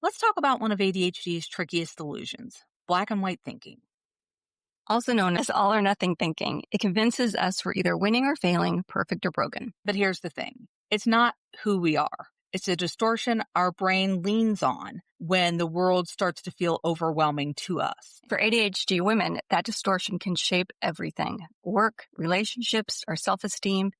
Let's talk about one of ADHD's trickiest illusions, black and white thinking. Also known as all or nothing thinking. It convinces us we're either winning or failing, perfect or broken. But here's the thing. It's not who we are. It's a distortion our brain leans on when the world starts to feel overwhelming to us. For ADHD women, that distortion can shape everything. Work, relationships, our self-esteem,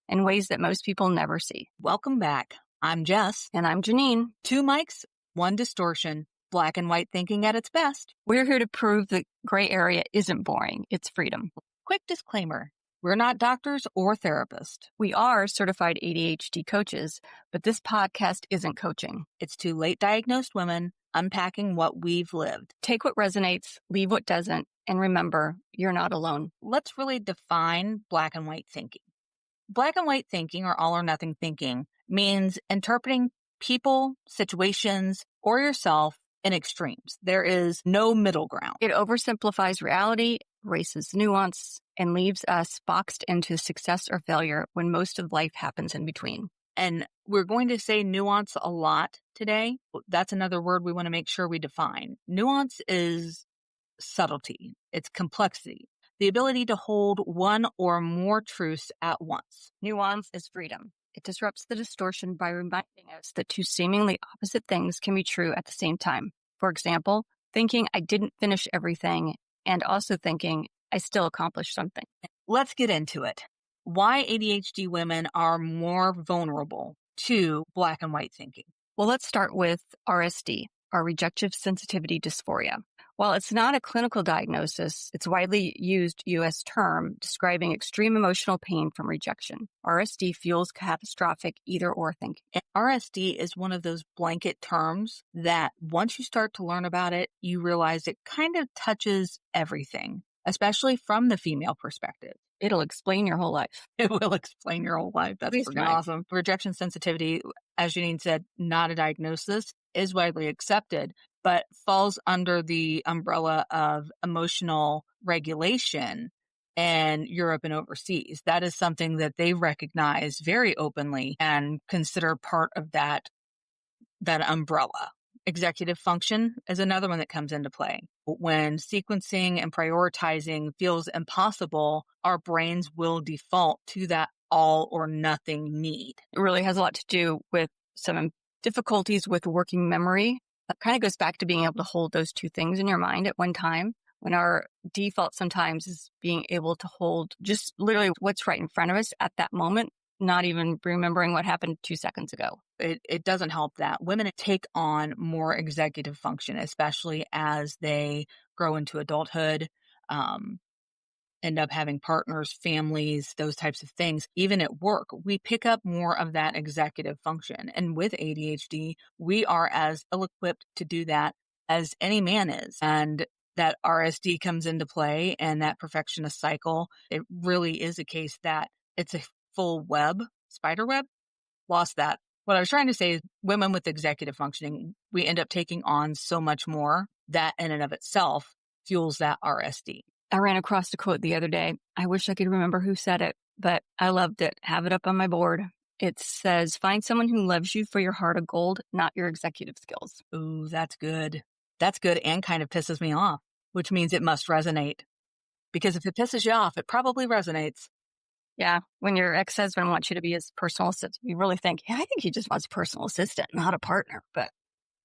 in ways that most people never see. Welcome back. I'm Jess. And I'm Jeannine. 2 mics, 1 distortion. Black and white thinking at its best. We're here to prove that gray area isn't boring. It's freedom. Quick disclaimer. We're not doctors or therapists. We are certified ADHD coaches, but this podcast isn't coaching. It's 2 late diagnosed women unpacking what we've lived. Take what resonates, leave what doesn't, and remember, you're not alone. Let's really define black and white thinking. Black and white thinking, or all or nothing thinking, means interpreting people, situations, or yourself in extremes. There is no middle ground. It oversimplifies reality, erases nuance, and leaves us boxed into success or failure when most of life happens in between. And we're going to say nuance a lot today. That's another word we want to make sure we define. Nuance is subtlety. It's complexity. The ability to hold one or more truths at once. Nuance is freedom. It disrupts the distortion by reminding us that 2 seemingly opposite things can be true at the same time. For example, thinking I didn't finish everything and also thinking I still accomplished something. Let's get into it. Why ADHD women are more vulnerable to black and white thinking. Well, let's start with RSD, or rejective sensitivity dysphoria. While it's not a clinical diagnosis, it's a widely used U.S. term describing extreme emotional pain from rejection. RSD fuels catastrophic either-or thinking. And RSD is one of those blanket terms that once you start to learn about it, you realize it kind of touches everything, especially from the female perspective. It'll explain your whole life. It will explain your whole life. That's pretty awesome. Rejection sensitivity, as Jeannine said, not a diagnosis, is widely accepted, but falls under the umbrella of emotional regulation in Europe and overseas. That is something that they recognize very openly and consider part of that umbrella. Executive function is another one that comes into play. When sequencing and prioritizing feels impossible, our brains will default to that all or nothing need. It really has a lot to do with some difficulties with working memory. That kind of goes back to being able to hold those 2 things in your mind at one time, when our default sometimes is being able to hold just literally what's right in front of us at that moment, not even remembering what happened 2 seconds ago. It doesn't help that. Women take on more executive function, especially as they grow into adulthood, end up having partners, families, those types of things. Even at work, we pick up more of that executive function. And with ADHD, we are as ill-equipped to do that as any man is. And that RSD comes into play and that perfectionist cycle. It really is a case that it's a full web, spider web. Lost that. What I was trying to say is women with executive functioning, we end up taking on so much more that in and of itself fuels that RSD. I ran across a quote the other day. I wish I could remember who said it, but I loved it. Have it up on my board. It says, find someone who loves you for your heart of gold, not your executive skills. Ooh, that's good. That's good and kind of pisses me off, which means it must resonate. Because if it pisses you off, it probably resonates. Yeah, when your ex-husband wants you to be his personal assistant, you really think, yeah, I think he just wants a personal assistant, not a partner. But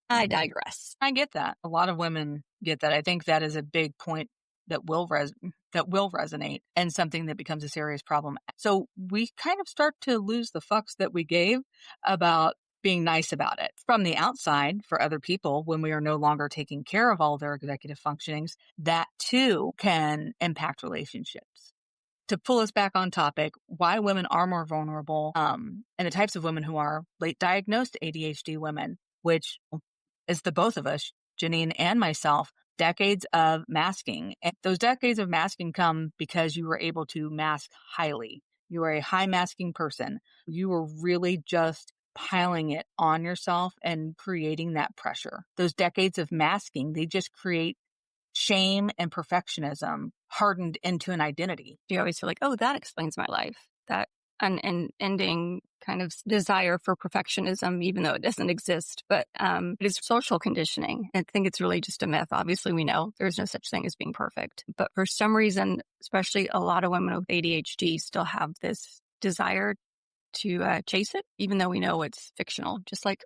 I digress. I get that. A lot of women get that. I think that is a big point that will resonate and something that becomes a serious problem. So we kind of start to lose the fucks that we gave about being nice about it. From the outside, for other people, when we are no longer taking care of all their executive functionings, that too can impact relationships. To pull us back on topic, why women are more vulnerable, and the types of women who are late diagnosed ADHD women, which is the both of us, Jeannine and myself, decades of masking. And those decades of masking come because you were able to mask highly. You were a high masking person. You were really just piling it on yourself and creating that pressure. Those decades of masking, they just create shame and perfectionism hardened into an identity. You always feel like, oh, that explains my life. That unending kind of desire for perfectionism, even though it doesn't exist. But it is social conditioning. I think it's really just a myth. Obviously, we know there's no such thing as being perfect. But for some reason, especially a lot of women with ADHD still have this desire to chase it, even though we know it's fictional, just like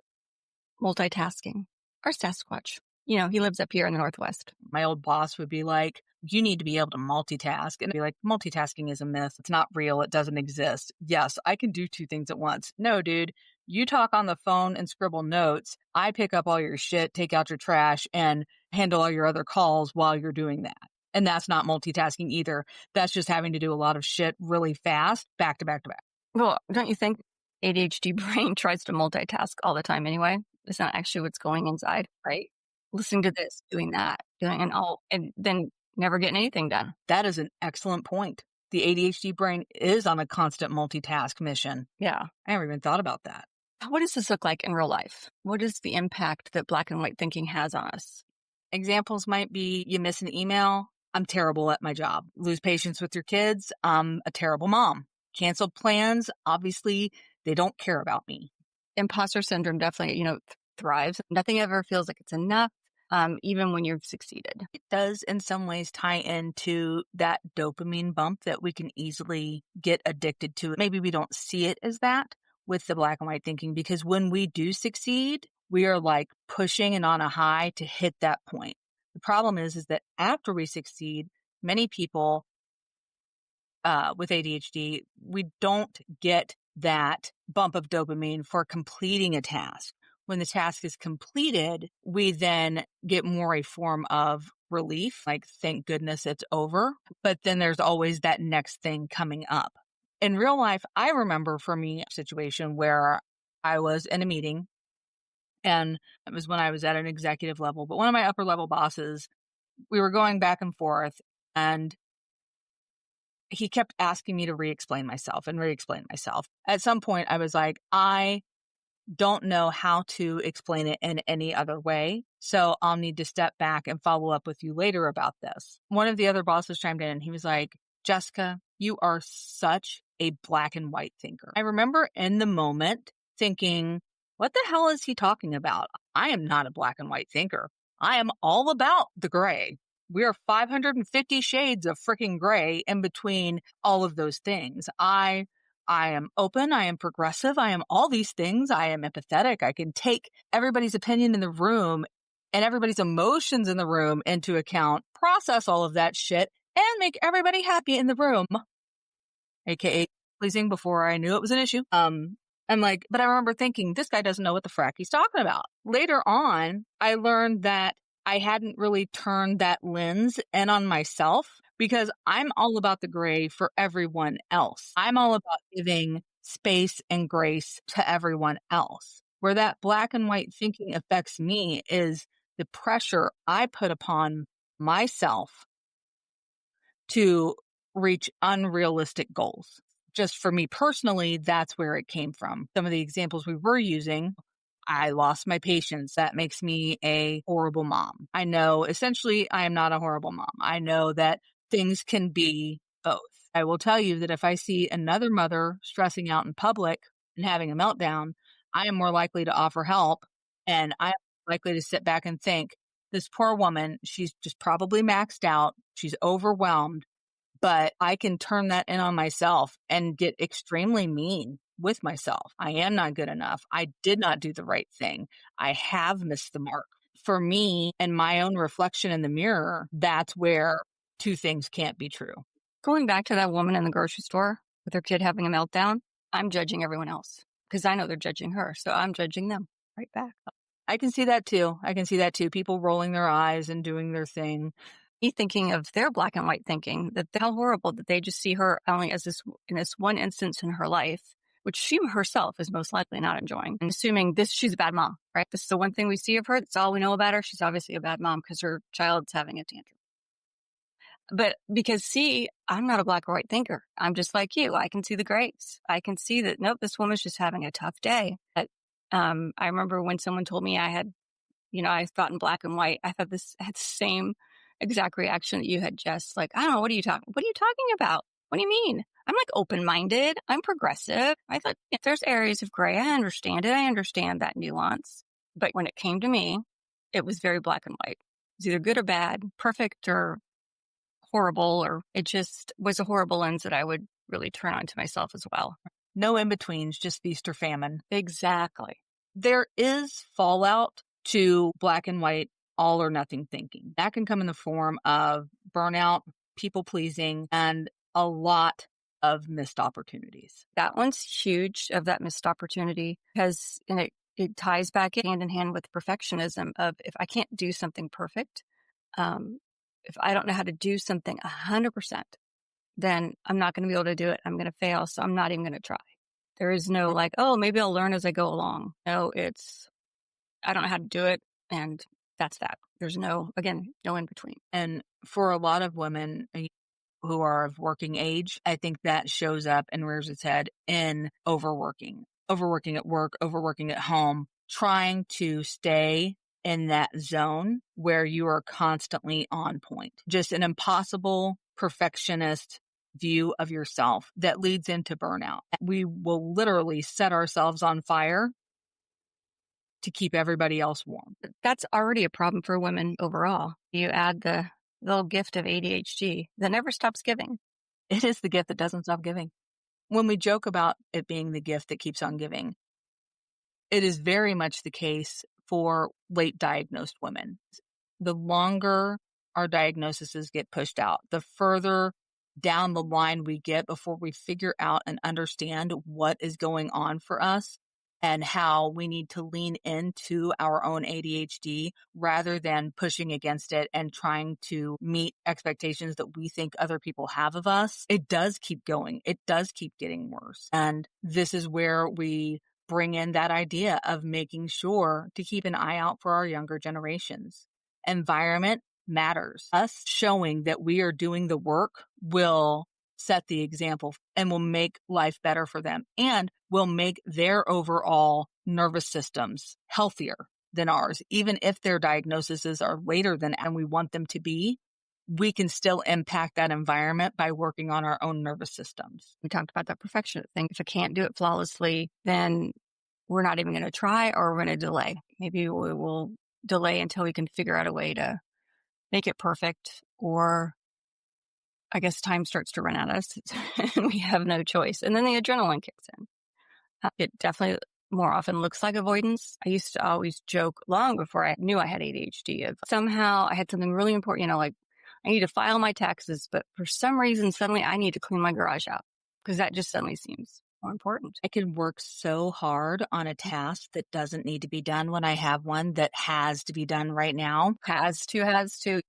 multitasking or Sasquatch. He lives up here in the Northwest. My old boss would be like, you need to be able to multitask. And I'd be like, multitasking is a myth. It's not real. It doesn't exist. Yes, I can do two things at once. No, dude, you talk on the phone and scribble notes. I pick up all your shit, take out your trash, and handle all your other calls while you're doing that. And that's not multitasking either. That's just having to do a lot of shit really fast, back to back to back. Well, don't you think ADHD brain tries to multitask all the time anyway? It's not actually what's going inside, right? Listening to this, doing that, and then never getting anything done. That is an excellent point. The ADHD brain is on a constant multitask mission. Yeah. I never even thought about that. What does this look like in real life? What is the impact that black and white thinking has on us? Examples might be you miss an email. I'm terrible at my job. Lose patience with your kids. I'm a terrible mom. Canceled plans. Obviously, they don't care about me. Imposter syndrome definitely, thrives. Nothing ever feels like it's enough, even when you've succeeded. It does in some ways tie into that dopamine bump that we can easily get addicted to. Maybe we don't see it as that with the black and white thinking, because when we do succeed, we are like pushing and on a high to hit that point. The problem is that after we succeed, many people with ADHD, we don't get that bump of dopamine for completing a task. When the task is completed, we then get more a form of relief, like thank goodness it's over. But then there's always that next thing coming up. In real life, I remember for me a situation where I was in a meeting, and it was when I was at an executive level, but one of my upper level bosses, we were going back and forth, and he kept asking me to re-explain myself. At some point, I was like, I don't know how to explain it in any other way, so I'll need to step back and follow up with you later about this. One of the other bosses chimed in and he was like, Jessica, you are such a black and white thinker. I remember in the moment thinking, what the hell is he talking about? I am not a black and white thinker. I am all about the gray. We are 550 shades of freaking gray in between all of those things. I am open. I am progressive. I am all these things. I am empathetic. I can take everybody's opinion in the room and everybody's emotions in the room into account, process all of that shit, and make everybody happy in the room. AKA pleasing before I knew it was an issue. I'm like, but I remember thinking, this guy doesn't know what the frack he's talking about. Later on, I learned that I hadn't really turned that lens in on myself, because I'm all about the gray for everyone else. I'm all about giving space and grace to everyone else. Where that black and white thinking affects me is the pressure I put upon myself to reach unrealistic goals. Just for me personally, that's where it came from. Some of the examples we were using, I lost my patience. That makes me a horrible mom. I know essentially I am not a horrible mom. I know that things can be both. I will tell you that if I see another mother stressing out in public and having a meltdown, I am more likely to offer help, and I am likely to sit back and think, this poor woman, she's just probably maxed out. She's overwhelmed, but I can turn that in on myself and get extremely mean with myself. I am not good enough. I did not do the right thing. I have missed the mark. For me and my own reflection in the mirror, that's where two things can't be true. Going back to that woman in the grocery store with her kid having a meltdown, I'm judging everyone else because I know they're judging her. So I'm judging them right back. I can see that too. People rolling their eyes and doing their thing. Me thinking of their black and white thinking, that how horrible that they just see her only as this in this one instance in her life, which she herself is most likely not enjoying, and assuming she's a bad mom, right? This is the one thing we see of her. That's all we know about her. She's obviously a bad mom because her child's having a tantrum. But because I'm not a black or white thinker. I'm just like you. I can see the grays. I can see that, nope, this woman's just having a tough day. But, I remember when someone told me I thought in black and white, I thought this had the same exact reaction that you had, Jess. Like, I don't know, what are you talking about? What do you mean? I'm like open-minded. I'm progressive. I thought if there's areas of gray, I understand it. I understand that nuance. But when it came to me, it was very black and white. It was either good or bad, perfect or horrible, or it just was a horrible lens that I would really turn on to myself as well. No in-betweens, just feast or famine. Exactly. There is fallout to black and white, all or nothing thinking. That can come in the form of burnout, people pleasing, and a lot of missed opportunities. That one's huge, of that missed opportunity, because and it ties back hand in hand with perfectionism of, if I can't do something perfect, if I don't know how to do something 100%, then I'm not going to be able to do it. I'm going to fail. So I'm not even going to try. There is no like, oh, maybe I'll learn as I go along. No, it's, I don't know how to do it. And that's that. There's no, again, no in between. And for a lot of women who are of working age, I think that shows up and rears its head in overworking at work, overworking at home, trying to stay in that zone where you are constantly on point. Just an impossible perfectionist view of yourself that leads into burnout. We will literally set ourselves on fire to keep everybody else warm. That's already a problem for women overall. You add the little gift of ADHD that never stops giving. It is the gift that doesn't stop giving. When we joke about it being the gift that keeps on giving, it is very much the case for late diagnosed women. The longer our diagnoses get pushed out, the further down the line we get before we figure out and understand what is going on for us and how we need to lean into our own ADHD rather than pushing against it and trying to meet expectations that we think other people have of us. It does keep going. It does keep getting worse. And this is where we bring in that idea of making sure to keep an eye out for our younger generations. Environment matters. Us showing that we are doing the work will set the example and will make life better for them and will make their overall nervous systems healthier than ours. Even if their diagnoses are later than and we want them to be, we can still impact that environment by working on our own nervous systems. We talked about that perfection thing. If I can't do it flawlessly, then we're not even going to try, or we're going to delay. Maybe we will delay until we can figure out a way to make it perfect, or I guess time starts to run at us and we have no choice. And then the adrenaline kicks in. It definitely more often looks like avoidance. I used to always joke long before I knew I had ADHD of somehow I had something really important, like I need to file my taxes, but for some reason, suddenly I need to clean my garage out because that just suddenly seems more important. I can work so hard on a task that doesn't need to be done when I have one that has to be done right now. Has to.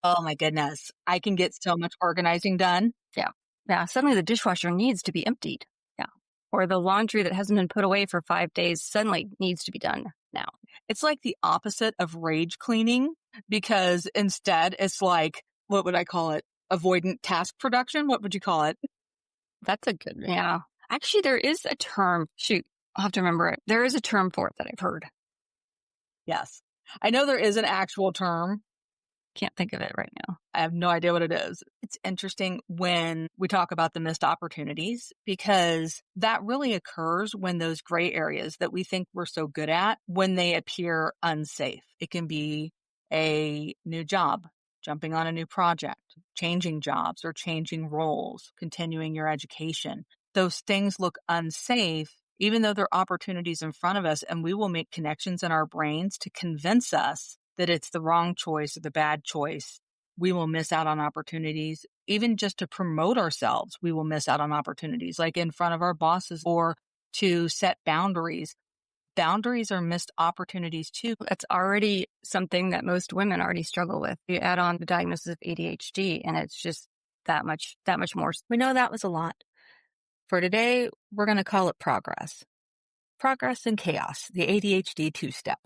Oh my goodness. I can get so much organizing done. Yeah. Yeah. Suddenly the dishwasher needs to be emptied. Yeah. Or the laundry that hasn't been put away for 5 days suddenly needs to be done now. It's like the opposite of rage cleaning because instead it's like, what would I call it? Avoidant task production? What would you call it? That's a good, yeah. Actually, there is a term. Shoot, I'll have to remember it. There is a term for it that I've heard. Yes. I know there is an actual term. Can't think of it right now. I have no idea what it is. It's interesting when we talk about the missed opportunities because that really occurs when those gray areas that we think we're so good at, when they appear unsafe. It can be a new job, jumping on a new project, changing jobs or changing roles, continuing your education. Those things look unsafe, even though they're opportunities in front of us, and we will make connections in our brains to convince us that it's the wrong choice or the bad choice. We will miss out on opportunities. Even just to promote ourselves, we will miss out on opportunities, like in front of our bosses or to set boundaries. Boundaries are missed opportunities too. That's already something that most women already struggle with. You add on the diagnosis of ADHD and it's just that much more. We know that was a lot. For today, we're going to call it progress. Progress and chaos, the ADHD two-step.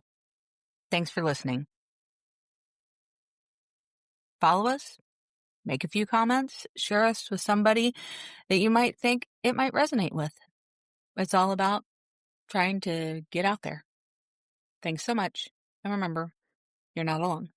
Thanks for listening. Follow us, make a few comments, share us with somebody that you might think it might resonate with. It's all about trying to get out there. Thanks so much. And remember, you're not alone.